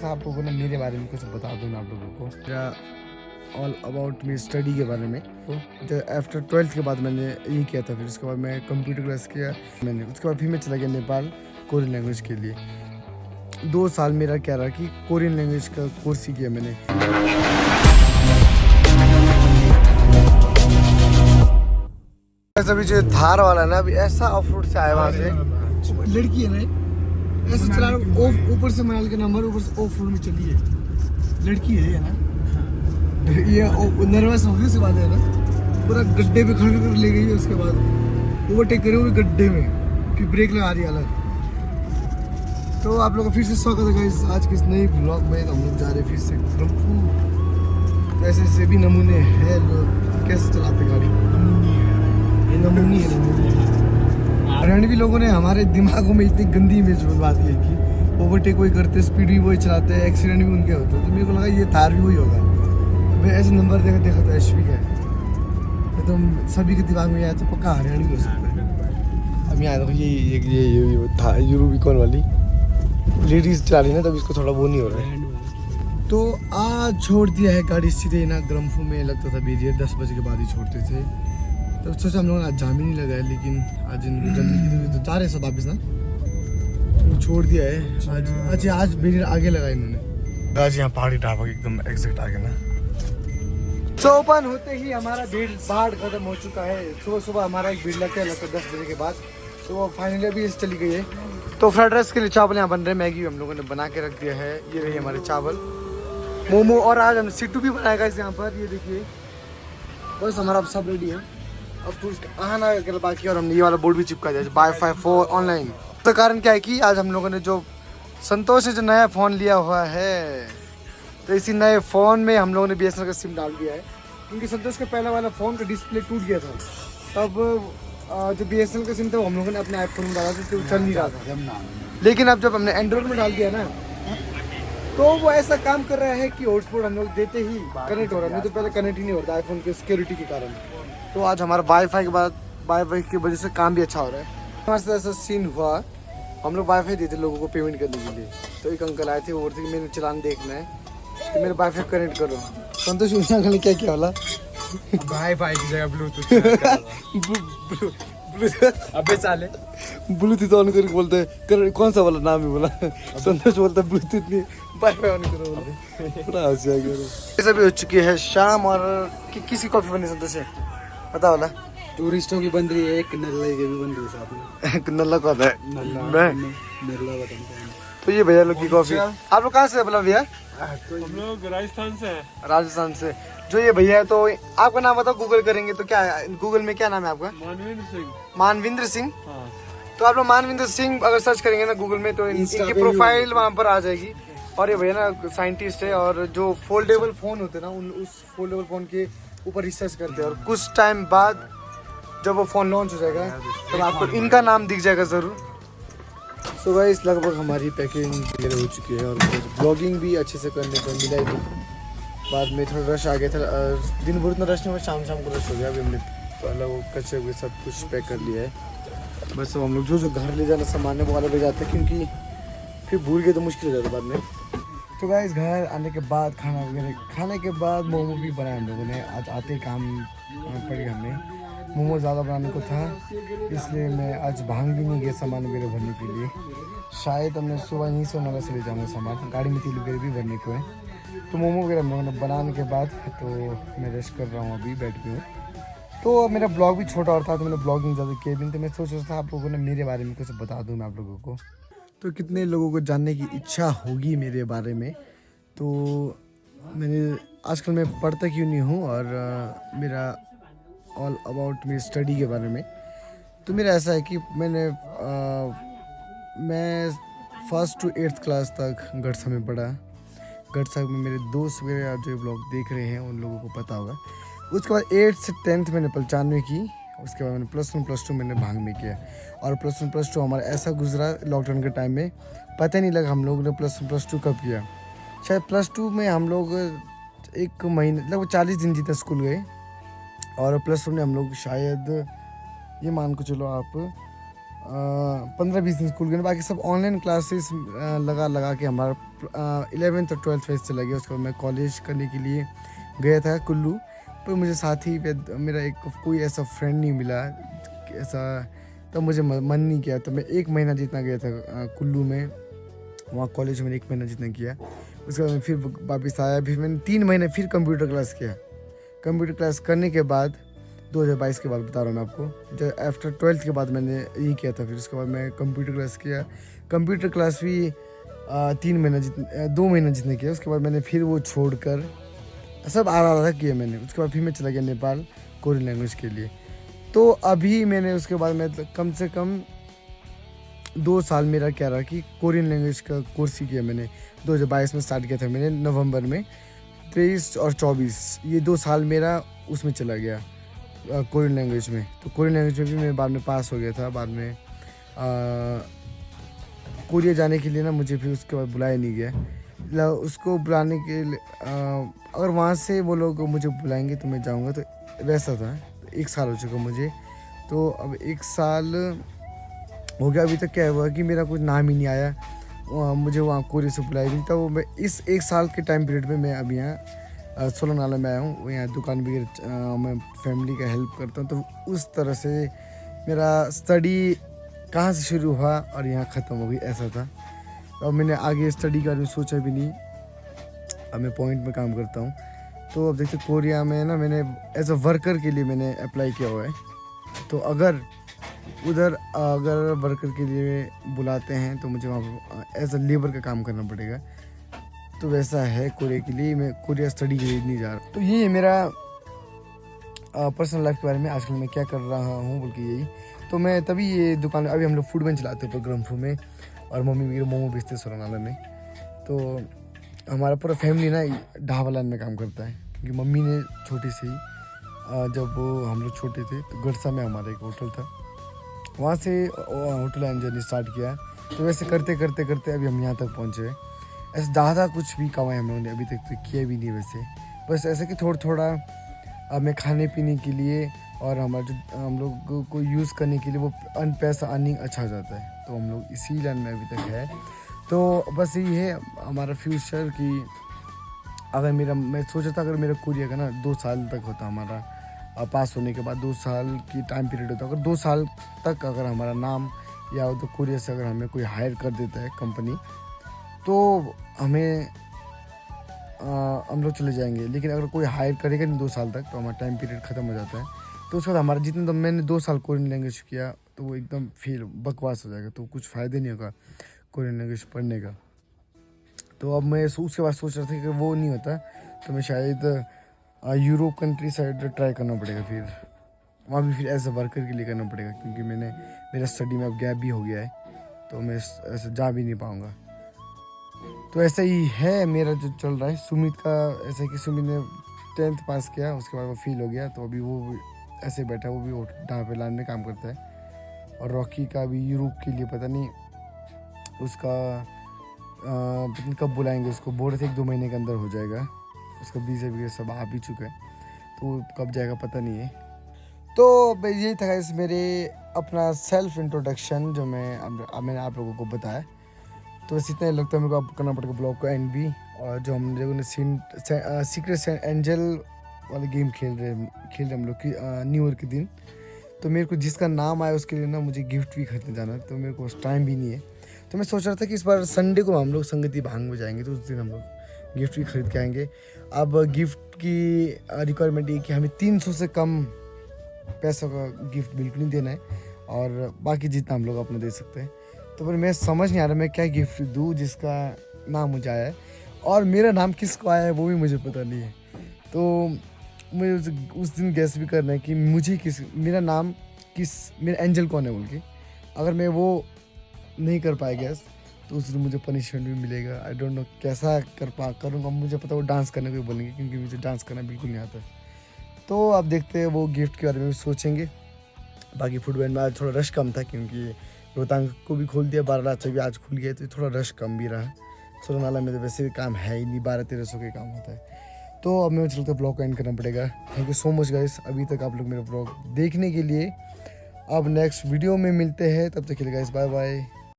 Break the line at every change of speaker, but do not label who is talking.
आप लोगों ने मेरे बारे में कुछ बता दूँ मैं आप लोगों को मेरा ऑल अबाउट मेरी स्टडी के बारे में। तो आफ्टर 12th के बाद मैंने ये किया था, फिर उसके बाद मैं कंप्यूटर क्लास किया मैंने। उसके बाद फिर मैं चला गया नेपाल कोरियन लैंग्वेज के लिए। 2 साल मेरा क्या रहा कि कोरियन लैंग्वेज का कोर्स ही किया मैंने। अभी जो धार वाला है ना, अभी ऐसा ऑफ रोड से आया वहाँ से, लड़की है ना ऐसे चला रहा, ऊपर से मनाली का नंबर, ऊपर से ऑफ रोड में चली है लड़की है ना। ये नर्वस हो गई उसके बाद है ना, पूरा गड्ढे पे खड़ कर ले गई है। उसके बाद ओवरटेक करे हुए गड्ढे में, फिर ब्रेक लगा रही अलग। तो आप लोगों का फिर से स्वागत है गाइस आज के इस नए ब्लॉग में। हम लोग जा रहे हैं फिर से ब्रह्मपुर। ऐसे ऐसे भी नमूने हैं लोग कैसे चलाते गाड़ी, नमूनी है। हरियाणवी लोगों ने हमारे दिमागों में इतनी गंदी इमेज बनवा दी है कि ओवरटेक वही करते, स्पीड भी वही चलाते हैं, एक्सीडेंट भी उनके होते हैं। तो मेरे को लगा ये थार भी वही होगा। मैं ऐसे नंबर देखा था एचपी का, एकदम सभी के दिमाग में आया तो पक्का हरियाणवी हो सकता है। अब यहाँ देखो ये था यूरोबिकॉन वाली लेडीज चला रही ना, तब इसको थोड़ा वो नहीं हो रहा है। तो आज छोड़ दिया है गाड़ी सीधे ना ग्रम्फू में। लगता था बेरियर 10 बजे के बाद ही छोड़ते थे, तब सोचा हम लोगों ने आज जाम ही नहीं लगाया। लेकिन आज जल्दी तो जा रहे सब वापस ना, तो छोड़ दिया है आज। अच्छा आज बेरियर आगे लगा इन्होंने। आज यहाँ पहाड़ी ढाबा एकदम एग्जैक्ट आगे ना। तो ओपन होते ही हमारा भीड़ भाड़ खत्म हो चुका है। सुबह हमारा एक भीड़ लगता है 10 बजे के बाद। तो वो फाइनली अभी चली गई है। तो फ्राइड राइस के लिए चावल यहाँ बन रहे हैं, मैगी हम लोगों ने बना के रख दिया है। ये रही हमारे चावल, मोमो, और आज हम सिट्टू भी बनाएगा इस यहाँ पर। ये देखिए बस हमारा अब सब रेडी है। अब तो आना कर बाकी, और हमने ये वाला बोर्ड भी चिपका दिया Wi-Fi 4 ऑनलाइन। तो कारण क्या है कि आज हम लोगों ने जो संतोष से जो नया फ़ोन लिया हुआ है, तो इसी नए फ़ोन में हम लोगों ने BSNL का सिम डाल दिया है। क्योंकि संतोष के पहले वाला फ़ोन का डिस्प्ले टूट गया था, तब जो BSNL का सिम था वो हम लोगों ने अपने आईफोन में डाला था, इसलिए चल नहीं रहा था। लेकिन अब जब हमने एंड्रॉइड में डाल दिया ना, तो वो ऐसा काम कर रहा है कि हॉटस्पॉट हम लोग देते ही कनेक्ट हो रहा है, नहीं तो पहले कनेक्ट ही नहीं होता आईफोन के सिक्योरिटी के कारण। तो आज हमारा वाईफाई के बाद वाईफाई की वजह से काम भी अच्छा हो रहा है। हमारे साथ ऐसा सीन हुआ, हम लोग वाईफाई देते लोगों को पेमेंट करने के लिए। तो एक अंकल आए थे, वो बोलते कि मैंने चलान देखना है कि मेरे वाईफाई कनेक्ट करो। संतोष अंकल ने क्या किया वाला,
वाईफाई की जगह ब्लूटूथ अबे साले
ब्लूटूथ ऑन करके बोलते हैं कौन सा वाला नाम है बोला। संतोष बोलता है ब्लूटूथ नहीं वाईफाई ऑन करो बोला। बड़ा हंसी आ गया। सभी हो चुकी है शाम, और किसी कॉफी बनी संतोष है पता वाला।
टूरिस्टों की बन रही है, एक नल्ला की भी बन रही है साथ में।
नल्ला कौन है?
नल्ला
तो ये भैया लोग की कॉफी। आप लोग कहाँ से बोला भैया?
हम लोग राजस्थान से हैं।
राजस्थान से। जो ये भैया है, तो आपका नाम बताओ, गूगल करेंगे तो क्या है, गूगल में क्या नाम है आपका?
मानविंद्र सिंह।
मानविंद्र सिंह।
हाँ।
तो आप लोग मानविंद्र सिंह अगर सर्च करेंगे ना गूगल में, तो इनकी प्रोफाइल वहाँ पर आ जाएगी। और ये भैया ना साइंटिस्ट है, और जो फोल्डेबल फोन होते हैं ना, उस फोल्डेबल फोन के ऊपर रिसर्च करते हैं। और कुछ टाइम बाद जब वो फोन लॉन्च हो जाएगा, तब आपको इनका नाम दिख जाएगा जरूर। तो गाइस लगभग हमारी पैकिंग वगैरह हो चुकी है, और ब्लॉगिंग भी अच्छे से करने को मिला ही। बाद में थोड़ा रश आ गया था, दिन भर इतना रश नहीं हुआ, शाम को रश हो गया। अभी हमने पहले वो कचरे हुए सब कुछ पैक कर लिया है। बस अब हम लोग जो घर ले जाना सामान है वो वाला ले जाते हैं, क्योंकि फिर भूल गए तो मुश्किल हो जाता बाद में। तो गाइस घर आने के बाद खाना वगैरह खाने के बाद मोमो भी बनाया हम लोगों ने। आज आते ही काम पड़ गया हमें, मोमो ज़्यादा बनाने को था, इसलिए मैं आज भांग भी नहीं गया सामान वगैरह भरने के लिए। शायद हमने सुबह यहीं से नगर से ले जाऊँगा सामान, गाड़ी में तेल वगैरह भी भरने को है। तो मोमो वगैरह हम लोगों ने बनाने के बाद तो मैं रेस्ट कर रहा हूँ, अभी बैठ के हूँ। तो मेरा ब्लॉग भी छोटा और था, तो मैंने ब्लॉगिंग ज़्यादा किया भी। तो मैं सोच रहा था आप लोगों ने मेरे बारे में कुछ बता दूँ मैं आप लोगों को। तो कितने लोगों को जानने की इच्छा होगी मेरे बारे में। तो मैंने आजकल मैं पढ़ता क्यों नहीं हूँ, और मेरा ऑल अबाउट मेरी स्टडी के बारे में। तो मेरा ऐसा है कि मैं 1st to 8th क्लास तक गढ़सा में पढ़ा। गढ़सा में मेरे दोस्त वगैरह जो ब्लॉग देख रहे हैं उन लोगों को पता होगा। उसके बाद 8th से 10th मैंने पंचानवे की। उसके बाद मैंने +1 +2 मैंने भांग में किया। और +1 +2 हमारा ऐसा गुजरा लॉकडाउन के टाइम में, पता नहीं लगा हम लोगों ने +1 +2 कब किया। शायद +2 में हम लोग 1 महीने लगभग 40 दिन जितना स्कूल गए, और +1 में हम लोग शायद ये मान को चलो आप 15-20 दिन स्कूल गए, बाकी सब ऑनलाइन क्लासेस लगा के हमारा 11th और 12th फेज चला गया। उसके बाद मैं कॉलेज करने के लिए गया था कुल्लू, पर मुझे साथी मेरा एक कोई ऐसा फ्रेंड नहीं मिला ऐसा, तब मुझे मन नहीं किया। तो मैं 1 महीना जितना गया था कुल्लू में, वहाँ कॉलेज में 1 महीना जितना किया। उसके बाद मैं फिर वापस आया, फिर मैंने 3 महीने फिर कंप्यूटर क्लास किया। कंप्यूटर क्लास करने के बाद 2022 के बाद बता रहा हूँ मैं आपको, जब आफ्टर 12th के बाद मैंने यही किया था। फिर उसके बाद मैं कंप्यूटर क्लास किया। कंप्यूटर क्लास भी 2 महीना जितने किया। उसके बाद मैंने फिर वो छोड़कर सब आधा किया मैंने। उसके बाद फिर मैं चला गया नेपाल कोरियन लैंग्वेज के लिए। तो अभी मैंने उसके बाद मैं कम से कम 2 साल मेरा क्या रहा कि कोरियन लैंग्वेज का कोर्स ही किया मैंने। 2022 में स्टार्ट किया था मैंने नवंबर में, 23 और 24 ये 2 साल मेरा उसमें चला गया कोरियन लैंग्वेज में। तो कोरियन लैंग्वेज में भी मैं बाद में पास हो गया था। बाद में कोरिया जाने के लिए ना मुझे फिर उसके बाद बुलाया नहीं गया। उसको बुलाने के लिए अगर वहाँ से वो लोग मुझे बुलाएंगे तो मैं जाऊँगा, तो वैसा था। 1 साल हो चुका मुझे, तो अब 1 साल हो गया। अभी तक क्या हुआ कि मेरा कुछ नाम ही नहीं आया, मुझे वहाँ कोरिया से बुलाया नहीं था। वो मैं इस 1 साल के टाइम पीरियड में मैं अभी यहाँ सोलंगनाला में आया हूँ। यहाँ दुकान वगैरह मैं फैमिली का हेल्प करता हूँ। तो उस तरह से मेरा स्टडी कहाँ से शुरू हुआ और यहाँ ख़त्म हो गई, ऐसा था। अब मैंने आगे स्टडी का भी सोचा भी नहीं, अब मैं पॉइंट में काम करता हूँ। तो अब देखते कोरिया में ना मैंने एज अ वर्कर के लिए मैंने अप्लाई किया हुआ है। तो अगर वर्कर के लिए बुलाते हैं तो मुझे वहाँ एज अ लेबर का काम करना पड़ेगा। तो वैसा है कोरिया के लिए, मैं कोरिया स्टडी के लिए नहीं जा रहा। तो ये है मेरा पर्सनल लाइफ के बारे में आजकल मैं क्या कर रहा हूँ बोल के यही। तो मैं तभी ये दुकान, अभी हम लोग फूड वैन चलाते हैं ग्रम्फू में, और मम्मी मेरे मोमो बेचते सोलंगनाला में। तो हमारा पूरा फैमिली ना ढाबा लाइन में काम करता है, क्योंकि मम्मी ने छोटी से ही जब हम लोग छोटे थे तो गड़सा में हमारा एक होटल था, वहाँ से होटल लाइन जर्नी स्टार्ट किया। तो वैसे करते करते करते अभी हम यहाँ तक पहुँचे। ऐसे ज़्यादा कुछ भी कमाया हम लोगों ने अभी तक तो किया भी नहीं वैसे, बस ऐसे कि थोड़ा थोड़ा हमें खाने पीने के लिए और हमारा जो हम लोग को यूज़ करने के लिए वो पैसा अर्निंग अच्छा हो जाता है। तो हम लोग इसी लाइन में अभी तक है। तो बस यही है हमारा फ्यूचर कि अगर मैं सोचा था अगर मेरा कोरिया का ना 2 साल तक होता हमारा, पास होने के बाद 2 साल की टाइम पीरियड होता। अगर 2 साल तक अगर हमारा नाम या तो कोरिया से अगर हमें कोई हायर कर देता है कंपनी, तो हमें हम लोग चले जाएंगे। लेकिन अगर कोई हायर करेगा नहीं 2 साल तक, तो हमारा टाइम पीरियड ख़त्म हो जाता है। तो उसके बाद हमारा जितना मैंने 2 साल कोरियन लैंग्वेज किया तो वो एकदम फेल बकवास हो जाएगा, तो कुछ फ़ायदा नहीं होगा कोरियन लैंग्वेज पढ़ने का। तो अब मैं उसके बाद सोच रहा था कि वो नहीं होता तो मैं शायद यूरोप कंट्री साइड ट्राई करना पड़ेगा। फिर वहाँ भी फिर एज अ वर्कर के लिए करना पड़ेगा, क्योंकि मेरा स्टडी में अब गैप भी हो गया है, तो मैं ऐसे जा भी नहीं पाऊँगा। तो ऐसा ही है मेरा जो चल रहा है। सुमित का ऐसा है कि सुमित ने 10th पास किया, उसके बाद वो फेल हो गया, तो अभी वो ऐसे बैठा, वो भी ढाबे लाइन में काम करता है। और रॉकी का भी यूरोप के लिए पता नहीं उसका पता नहीं कब बुलाएंगे उसको, बोल रहे थे 1-2 महीने के अंदर हो जाएगा, उसका वीज़ा वगैरह सब आ भी चुका है, तो कब जाएगा पता नहीं है। तो यही था इस मेरे अपना सेल्फ इंट्रोडक्शन जो मैंने आप लोगों को बताया। तो बस इतना ही लगता है मेरे को अब करना पड़ेगा ब्लॉग को एंड भी। और जो हम लोगों ने सीक्रेट एंजल वाले गेम खेल रहे हम लोग की न्यू ईयर के दिन, तो मेरे को जिसका नाम आया उसके लिए ना मुझे गिफ्ट भी खरीदने जाना है, तो मेरे को टाइम भी नहीं है। तो मैं सोच रहा था कि इस बार संडे को हम लोग संगति भांग में जाएंगे, तो उस दिन हम लोग गिफ्ट भी खरीद के आएंगे। अब गिफ्ट की रिक्वायरमेंट ये कि हमें 300 से कम पैसों का गिफ्ट बिल्कुल नहीं देना है, और बाकी जितना हम लोग अपना दे सकते हैं। तो फिर मैं समझ नहीं आ रहा मैं क्या गिफ्ट दूँ जिसका नाम मुझे आया है, और मेरा नाम किसको आया है वो भी मुझे पता नहीं है। तो मुझे उस दिन गैस भी करना है कि मुझे मेरा एंजल कौन है बोल के। अगर मैं वो नहीं कर पाया गैस तो उस दिन मुझे पनिशमेंट भी मिलेगा। आई डोंट नो कैसा करूँगा। मुझे पता वो डांस करने को बोलेंगे, क्योंकि मुझे डांस करना बिल्कुल नहीं आता। तो अब देखते हैं, वो गिफ्ट के बारे में भी सोचेंगे। बाकी फूड वैन में आज थोड़ा रश कम था, क्योंकि रोहतांग को भी खोल दिया, बारालाचा भी आज खुल गया, तो थोड़ा रश कम भी रहा। सोलंगनाला में तो वैसे भी काम है ही नहीं, 1200-1300 के काम होता है। तो अब मैं चलते ब्लॉग को एंड करना पड़ेगा। Thank you so much guys, अभी तक आप लोग मेरा ब्लॉग देखने के लिए। अब नेक्स्ट वीडियो में मिलते हैं, तब तक के लिए गाइस बाय बाय।